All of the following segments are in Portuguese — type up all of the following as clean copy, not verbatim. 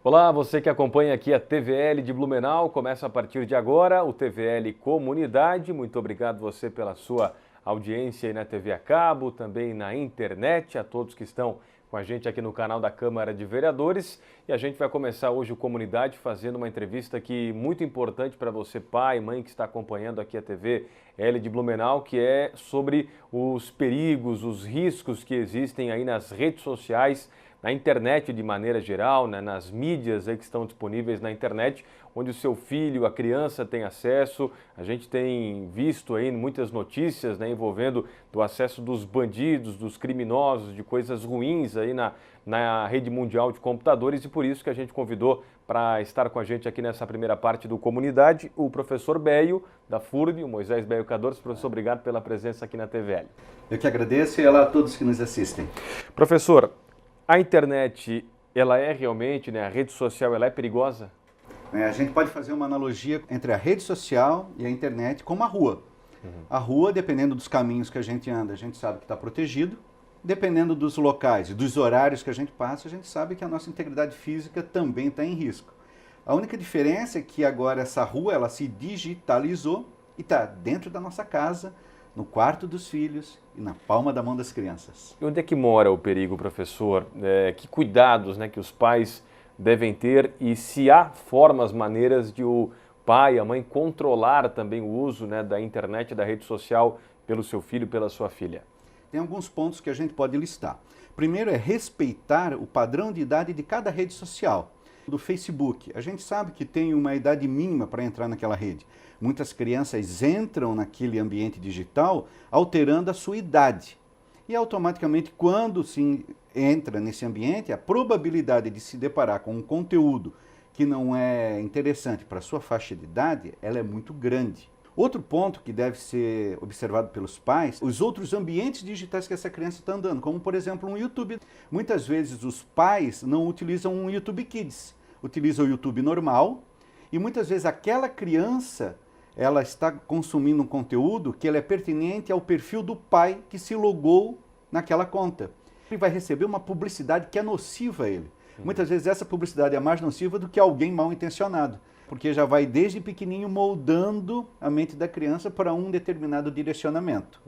Olá, você que acompanha aqui a TVL de Blumenau, começa a partir de agora o TVL Comunidade. Muito obrigado você pela sua audiência aí na TV a cabo, também na internet, a todos que estão com a gente aqui no canal da Câmara de Vereadores. E a gente vai começar hoje o Comunidade fazendo uma entrevista aqui muito importante para você, pai, mãe que está acompanhando aqui a TVL de Blumenau, que é sobre os perigos, os riscos que existem aí nas redes sociais, na internet de maneira geral, né, nas mídias aí que estão disponíveis na internet, onde o seu filho, a criança tem acesso. A gente tem visto aí muitas notícias, né, envolvendo do acesso dos bandidos, dos criminosos, de coisas ruins aí na rede mundial de computadores, e por isso que a gente convidou para estar com a gente aqui nessa primeira parte do Comunidade o professor Beio, da FURB, o Moisés Beio Cadores. Professor, obrigado pela presença aqui na TVL. Eu que agradeço e olá a todos que nos assistem. Professor, a internet, ela é realmente, né, a rede social, ela é perigosa? A gente pode fazer uma analogia entre a rede social e a internet como a rua. A rua, dependendo dos caminhos que a gente anda, a gente sabe que está protegido. Dependendo dos locais e dos horários que a gente passa, a gente sabe que a nossa integridade física também está em risco. A única diferença é que agora essa rua ela se digitalizou e está dentro da nossa casa, no quarto dos filhos e na palma da mão das crianças. E onde é que mora o perigo, professor? Que cuidados, né, que os pais devem ter, e se há formas, maneiras de o pai, a mãe controlar também o uso, né, da internet e da rede social pelo seu filho, pela sua filha? Tem alguns pontos que a gente pode listar. Primeiro é respeitar o padrão de idade de cada rede social. Do Facebook, a gente sabe que tem uma idade mínima para entrar naquela rede. Muitas crianças entram naquele ambiente digital alterando a sua idade. E automaticamente, quando se entra nesse ambiente, a probabilidade de se deparar com um conteúdo que não é interessante para a sua faixa de idade, ela é muito grande. Outro ponto que deve ser observado pelos pais, os outros ambientes digitais que essa criança está andando, como por exemplo um YouTube. Muitas vezes os pais não utilizam um YouTube Kids, utilizam o YouTube normal, e muitas vezes aquela criança ela está consumindo um conteúdo que ele é pertinente ao perfil do pai que se logou naquela conta. Ele vai receber uma publicidade que é nociva a ele. Muitas vezes essa publicidade é mais nociva do que alguém mal intencionado, porque já vai desde pequenininho moldando a mente da criança para um determinado direcionamento.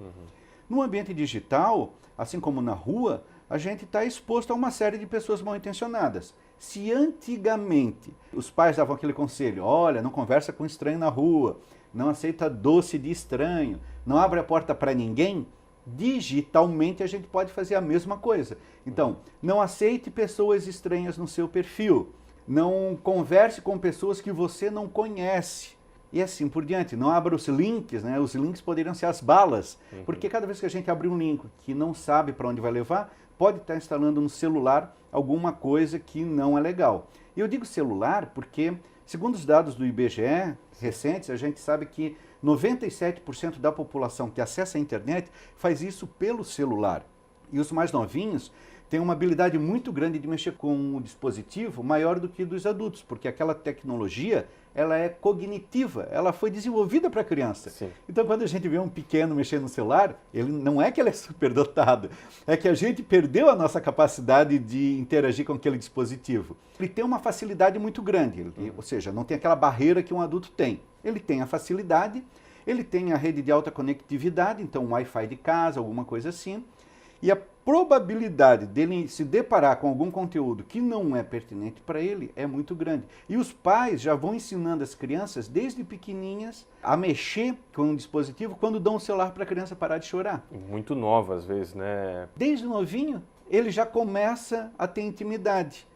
No ambiente digital, assim como na rua, a gente está exposto a uma série de pessoas mal intencionadas. Se antigamente os pais davam aquele conselho, olha, não conversa com estranho na rua, não aceita doce de estranho, não abre a porta para ninguém, digitalmente a gente pode fazer a mesma coisa. Então, não aceite pessoas estranhas no seu perfil, não converse com pessoas que você não conhece. E assim por diante, não abra os links, né? Os links poderiam ser as balas, porque cada vez que a gente abre um link que não sabe para onde vai levar, pode estar instalando no celular alguma coisa que não é legal. E eu digo celular porque, segundo os dados do IBGE recentes, a gente sabe que 97% da população que acessa a internet faz isso pelo celular. E os mais novinhos têm uma habilidade muito grande de mexer com o dispositivo maior do que dos adultos, porque aquela tecnologia ela é cognitiva, ela foi desenvolvida para a criança. Sim. Então, quando a gente vê um pequeno mexendo no celular, ele não é que ele é superdotado, é que a gente perdeu a nossa capacidade de interagir com aquele dispositivo. Ele tem uma facilidade muito grande, ou seja, não tem aquela barreira que um adulto tem. Ele tem a facilidade, ele tem a rede de alta conectividade, então um Wi-Fi de casa, alguma coisa assim, e a probabilidade dele se deparar com algum conteúdo que não é pertinente para ele é muito grande. E os pais já vão ensinando as crianças, desde pequenininhas, a mexer com o dispositivo quando dão o celular para a criança parar de chorar. Muito nova, às vezes, né? Desde novinho, ele já começa a ter intimidade.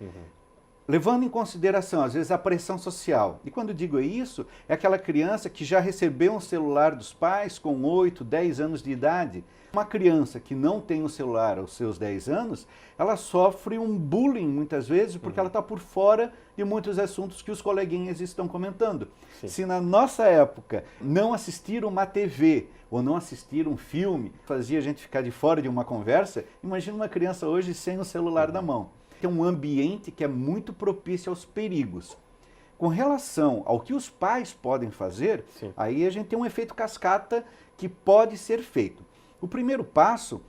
Levando em consideração, às vezes, a pressão social. E quando digo isso, é aquela criança que já recebeu um celular dos pais com 8, 10 anos de idade. Uma criança que não tem um celular aos seus 10 anos, ela sofre um bullying muitas vezes porque ela está por fora de muitos assuntos que os coleguinhas estão comentando. Sim. Se na nossa época não assistir uma TV ou não assistir um filme fazia a gente ficar de fora de uma conversa, imagina uma criança hoje sem o celular na mão. Tem um ambiente que é muito propício aos perigos. Com relação ao que os pais podem fazer, aí a gente tem um efeito cascata que pode ser feito. O primeiro passo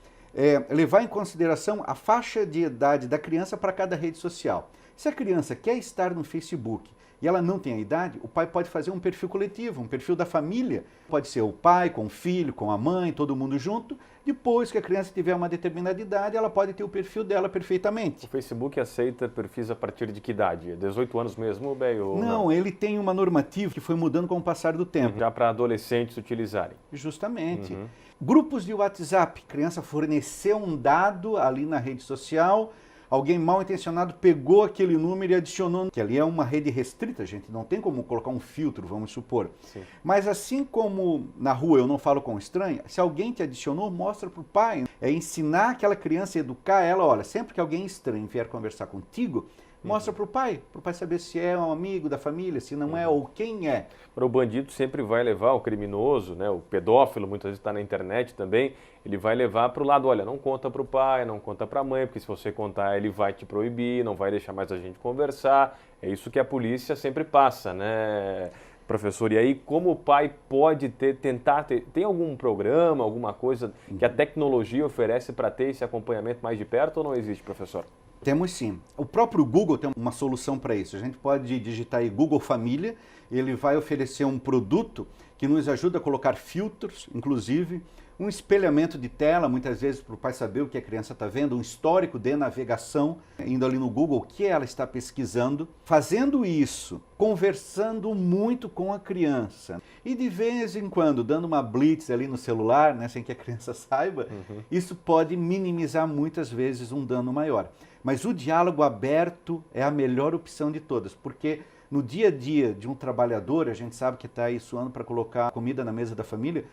levar em consideração a faixa de idade da criança para cada rede social. Se a criança quer estar no Facebook e ela não tem a idade, o pai pode fazer um perfil coletivo, um perfil da família. Pode ser o pai com o filho, com a mãe, todo mundo junto. Depois que a criança tiver uma determinada idade, ela pode ter o perfil dela perfeitamente. O Facebook aceita perfis a partir de que idade? 18 anos mesmo, Beio? Não, ele tem uma normativa que foi mudando com o passar do tempo. Já para adolescentes utilizarem. Justamente. Grupos de WhatsApp, a criança forneceu um dado ali na rede social, alguém mal intencionado pegou aquele número e adicionou, que ali é uma rede restrita, gente, não tem como colocar um filtro, vamos supor. Sim. Mas assim como na rua eu não falo com estranho, se alguém te adicionou, mostra para o pai. É ensinar aquela criança, educar ela, olha, sempre que alguém estranho vier conversar contigo, mostra para o pai saber se é um amigo da família, se não é ou quem é. Para o bandido sempre vai levar o criminoso, né, o pedófilo, muitas vezes está na internet também, ele vai levar para o lado, olha, não conta para o pai, não conta para a mãe, porque se você contar ele vai te proibir, não vai deixar mais a gente conversar. É isso que a polícia sempre passa, né, professor? E aí como o pai pode tem algum programa, alguma coisa que a tecnologia oferece para ter esse acompanhamento mais de perto ou não existe, professor? Temos sim. O próprio Google tem uma solução para isso. A gente pode digitar aí Google Família, ele vai oferecer um produto que nos ajuda a colocar filtros, inclusive, um espelhamento de tela, muitas vezes para o pai saber o que a criança está vendo, um histórico de navegação, indo ali no Google, o que ela está pesquisando. Fazendo isso, conversando muito com a criança e de vez em quando dando uma blitz ali no celular, né, sem que a criança saiba, isso pode minimizar muitas vezes um dano maior. Mas o diálogo aberto é a melhor opção de todas, porque no dia a dia de um trabalhador, a gente sabe que está aí suando para colocar comida na mesa da família,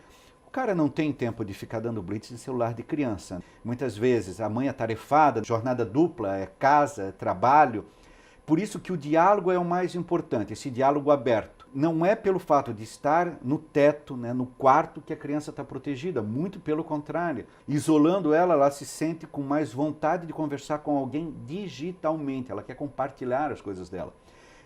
o cara não tem tempo de ficar dando blitz de celular de criança. Muitas vezes a mãe é atarefada, jornada dupla, é casa, é trabalho. Por isso que o diálogo é o mais importante, esse diálogo aberto. Não é pelo fato de estar no teto, né, no quarto, que a criança está protegida, muito pelo contrário. Isolando ela, ela se sente com mais vontade de conversar com alguém digitalmente, ela quer compartilhar as coisas dela.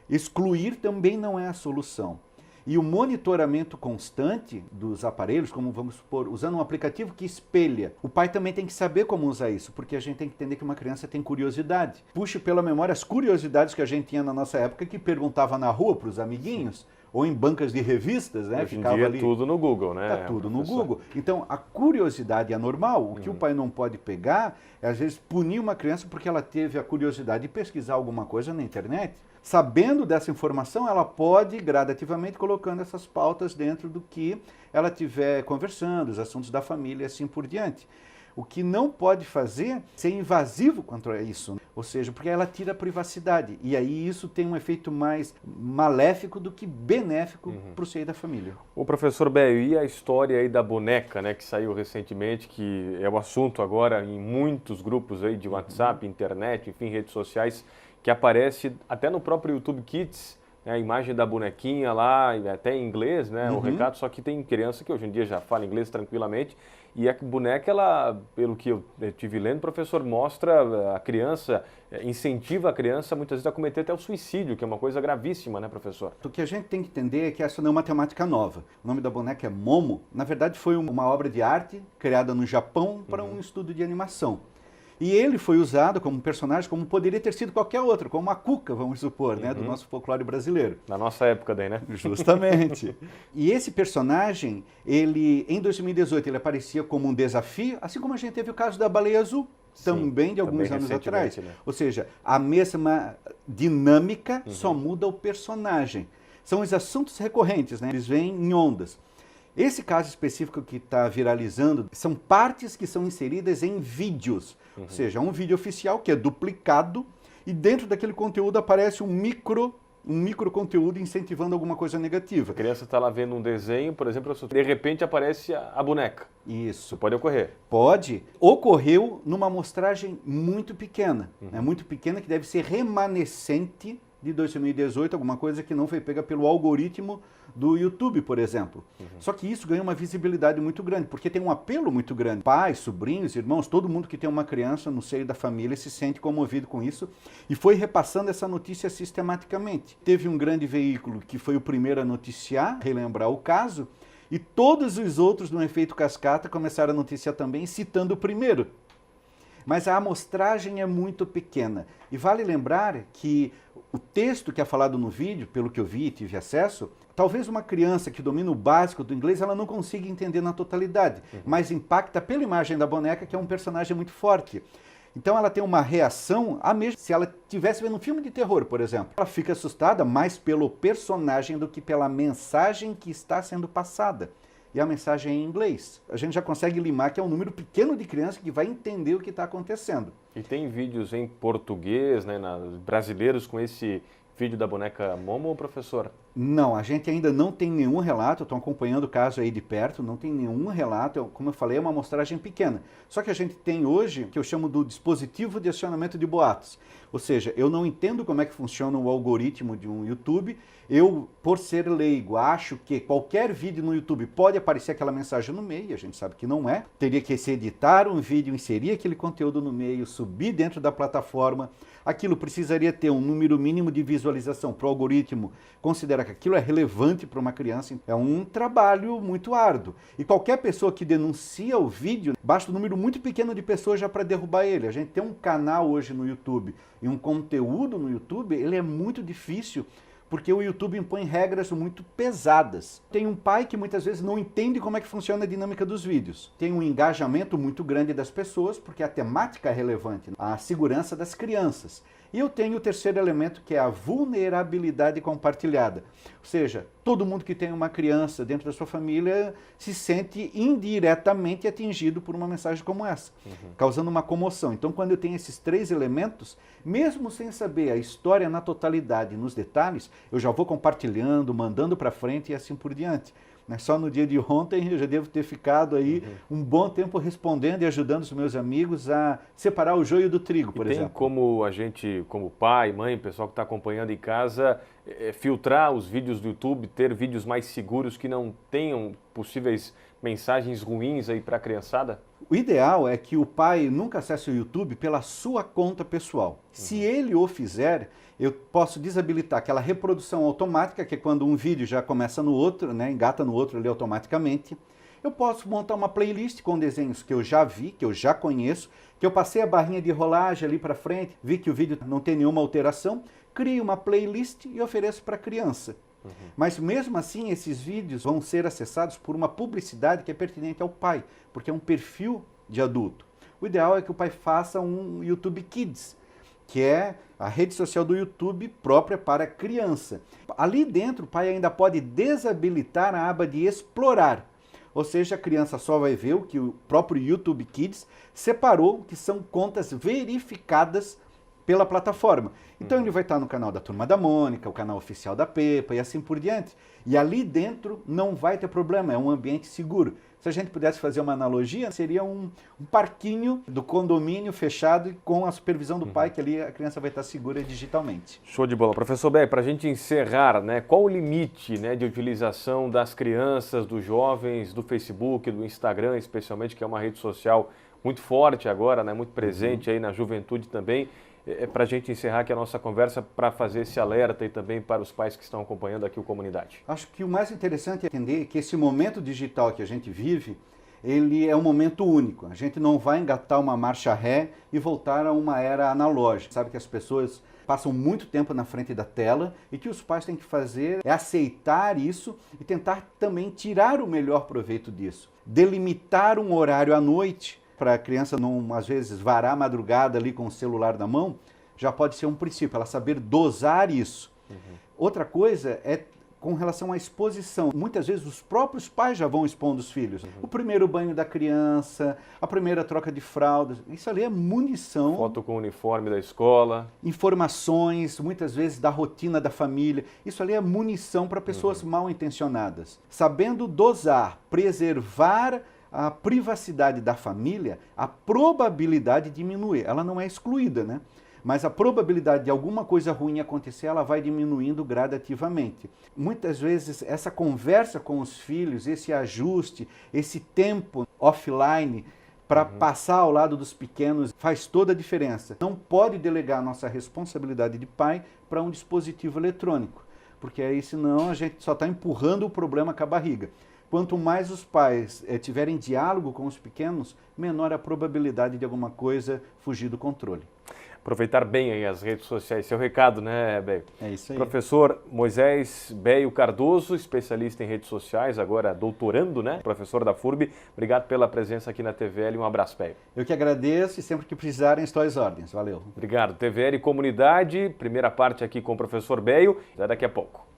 Excluir também não é a solução. E o monitoramento constante dos aparelhos, como vamos supor, usando um aplicativo que espelha. O pai também tem que saber como usar isso, porque a gente tem que entender que uma criança tem curiosidade. Puxe pela memória as curiosidades que a gente tinha na nossa época, que perguntava na rua para os amiguinhos, ou em bancas de revistas, né? Hoje em dia ali, é tudo no Google, né? Tá tudo no Google. Então, a curiosidade é normal. O que o pai não pode pegar é, às vezes, punir uma criança porque ela teve a curiosidade de pesquisar alguma coisa na internet. Sabendo dessa informação, ela pode gradativamente colocando essas pautas dentro do que ela estiver conversando, os assuntos da família e assim por diante. O que não pode fazer é ser invasivo contra isso, ou seja, porque ela tira a privacidade. E aí isso tem um efeito mais maléfico do que benéfico para o seio da família. O professor Beio, e a história aí da boneca, né, que saiu recentemente, que é o assunto agora em muitos grupos aí de WhatsApp, internet, enfim, redes sociais, que aparece até no próprio YouTube Kids, né, a imagem da bonequinha lá, até em inglês, né, o recado, só que tem criança que hoje em dia já fala inglês tranquilamente, e a boneca, ela, pelo que eu estive lendo, o professor mostra a criança, incentiva a criança muitas vezes a cometer até o suicídio, que é uma coisa gravíssima, né, professor? O que a gente tem que entender é que essa não é uma temática nova. O nome da boneca é Momo. Na verdade, foi uma obra de arte criada no Japão para um estudo de animação. E ele foi usado como personagem, como poderia ter sido qualquer outro, como a Cuca, vamos supor, né, do nosso folclore brasileiro. Na nossa época daí, né? Justamente. E esse personagem, ele, em 2018, ele aparecia como um desafio, assim como a gente teve o caso da Baleia Azul, também de alguns anos atrás. Né? Ou seja, a mesma dinâmica, só muda o personagem. São os assuntos recorrentes, né? Eles vêm em ondas. Esse caso específico que está viralizando são partes que são inseridas em vídeos. Ou seja, um vídeo oficial que é duplicado e dentro daquele conteúdo aparece um micro conteúdo incentivando alguma coisa negativa. A criança está lá vendo um desenho, por exemplo, de repente aparece a boneca. Isso. Pode ocorrer. Pode. Ocorreu numa amostragem muito pequena. Muito pequena, que deve ser remanescente de 2018, alguma coisa que não foi pega pelo algoritmo do YouTube, por exemplo. Só que isso ganha uma visibilidade muito grande, porque tem um apelo muito grande. Pais, sobrinhos, irmãos, todo mundo que tem uma criança no seio da família se sente comovido com isso e foi repassando essa notícia sistematicamente. Teve um grande veículo que foi o primeiro a noticiar, relembrar o caso, E todos os outros, no efeito cascata, começaram a noticiar também, citando o primeiro. Mas a amostragem é muito pequena. E vale lembrar que o texto que é falado no vídeo, pelo que eu vi e tive acesso, talvez uma criança que domina o básico do inglês, ela não consiga entender na totalidade, mas impacta pela imagem da boneca, que é um personagem muito forte. Então ela tem uma reação, a mesma se ela estivesse vendo um filme de terror, por exemplo. Ela fica assustada mais pelo personagem do que pela mensagem que está sendo passada. E a mensagem é em inglês. A gente já consegue limar que é um número pequeno de crianças que vai entender o que está acontecendo. E tem vídeos em português, né, brasileiros com esse vídeo da boneca Momo, professor? Não, a gente ainda não tem nenhum relato, estou acompanhando o caso aí de perto, não tem nenhum relato, como eu falei, é uma amostragem pequena. Só que a gente tem hoje, que eu chamo do dispositivo de acionamento de boatos. Ou seja, eu não entendo como é que funciona o algoritmo de um YouTube, eu, por ser leigo, acho que qualquer vídeo no YouTube pode aparecer aquela mensagem no meio, a gente sabe que não é. Teria que se editar um vídeo, inserir aquele conteúdo no meio, subir dentro da plataforma. Aquilo precisaria ter um número mínimo de visualização para o algoritmo considerar que aquilo é relevante para uma criança. É um trabalho muito árduo. E qualquer pessoa que denuncia o vídeo, basta um número muito pequeno de pessoas já para derrubar ele. A gente tem um canal hoje no YouTube e um conteúdo no YouTube, ele é muito difícil, porque o YouTube impõe regras muito pesadas. Tem um pai que muitas vezes não entende como é que funciona a dinâmica dos vídeos. Tem um engajamento muito grande das pessoas, porque a temática é relevante, a segurança das crianças. E eu tenho o terceiro elemento, que é a vulnerabilidade compartilhada. Ou seja, todo mundo que tem uma criança dentro da sua família se sente indiretamente atingido por uma mensagem como essa, causando uma comoção. Então, quando eu tenho esses três elementos, mesmo sem saber a história na totalidade, nos detalhes, eu já vou compartilhando, mandando para frente e assim por diante. Só no dia de ontem eu já devo ter ficado aí um bom tempo respondendo e ajudando os meus amigos a separar o joio do trigo, por exemplo. Tem como a gente, como pai, mãe, pessoal que está acompanhando em casa, filtrar os vídeos do YouTube, ter vídeos mais seguros que não tenham possíveis mensagens ruins aí para a criançada? O ideal é que o pai nunca acesse o YouTube pela sua conta pessoal. Se ele o fizer, eu posso desabilitar aquela reprodução automática, que é quando um vídeo já começa no outro, né, engata no outro ali automaticamente. Eu posso montar uma playlist com desenhos que eu já vi, que eu já conheço, que eu passei a barrinha de rolagem ali para frente, vi que o vídeo não tem nenhuma alteração, crio uma playlist e ofereço para a criança. Mas mesmo assim, esses vídeos vão ser acessados por uma publicidade que é pertinente ao pai, porque é um perfil de adulto. O ideal é que o pai faça um YouTube Kids, que é a rede social do YouTube própria para criança. Ali dentro, o pai ainda pode desabilitar a aba de explorar. Ou seja, a criança só vai ver o que o próprio YouTube Kids separou, que são contas verificadas pela plataforma. Então ele vai estar no canal da Turma da Mônica, o canal oficial da Peppa e assim por diante. E ali dentro não vai ter problema, é um ambiente seguro. Se a gente pudesse fazer uma analogia, seria um parquinho do condomínio fechado com a supervisão do pai, que ali a criança vai estar segura digitalmente. Show de bola. Professor Bé, para a gente encerrar, né, qual o limite, né, de utilização das crianças, dos jovens, do Facebook, do Instagram, especialmente, que é uma rede social muito forte agora, né, muito presente aí na juventude também? Para a gente encerrar aqui a nossa conversa, para fazer esse alerta e também para os pais que estão acompanhando aqui o Comunidade. Acho que o mais interessante é entender que esse momento digital que a gente vive, ele é um momento único. A gente não vai engatar uma marcha ré e voltar a uma era analógica. Sabe que as pessoas passam muito tempo na frente da tela e que os pais têm que fazer é aceitar isso e tentar também tirar o melhor proveito disso. Delimitar um horário à noite, para a criança não, às vezes, varar a madrugada ali com o celular na mão, já pode ser um princípio, ela saber dosar isso. Outra coisa é com relação à exposição. Muitas vezes os próprios pais já vão expondo os filhos. O primeiro banho da criança, a primeira troca de fraldas, isso ali é munição. Foto com o uniforme da escola. Informações, muitas vezes da rotina da família. Isso ali é munição para pessoas mal intencionadas. Sabendo dosar, preservar a privacidade da família, a probabilidade diminui. Ela não é excluída, né? Mas a probabilidade de alguma coisa ruim acontecer, ela vai diminuindo gradativamente. Muitas vezes essa conversa com os filhos, esse ajuste, esse tempo offline para passar ao lado dos pequenos faz toda a diferença. Não pode delegar a nossa responsabilidade de pai para um dispositivo eletrônico, porque aí senão a gente só está empurrando o problema com a barriga. quanto mais os pais tiverem diálogo com os pequenos, menor a probabilidade de alguma coisa fugir do controle. Aproveitar bem aí as redes sociais, seu recado, né, Beio? É isso aí. Professor Moisés Beio Cardoso, especialista em redes sociais, agora doutorando, né? Professor da FURB, obrigado pela presença aqui na TVL, um abraço, Beio. Eu que agradeço e sempre que precisarem, estou às ordens. Valeu. Obrigado. TVL Comunidade, primeira parte aqui com o professor Beio, até daqui a pouco.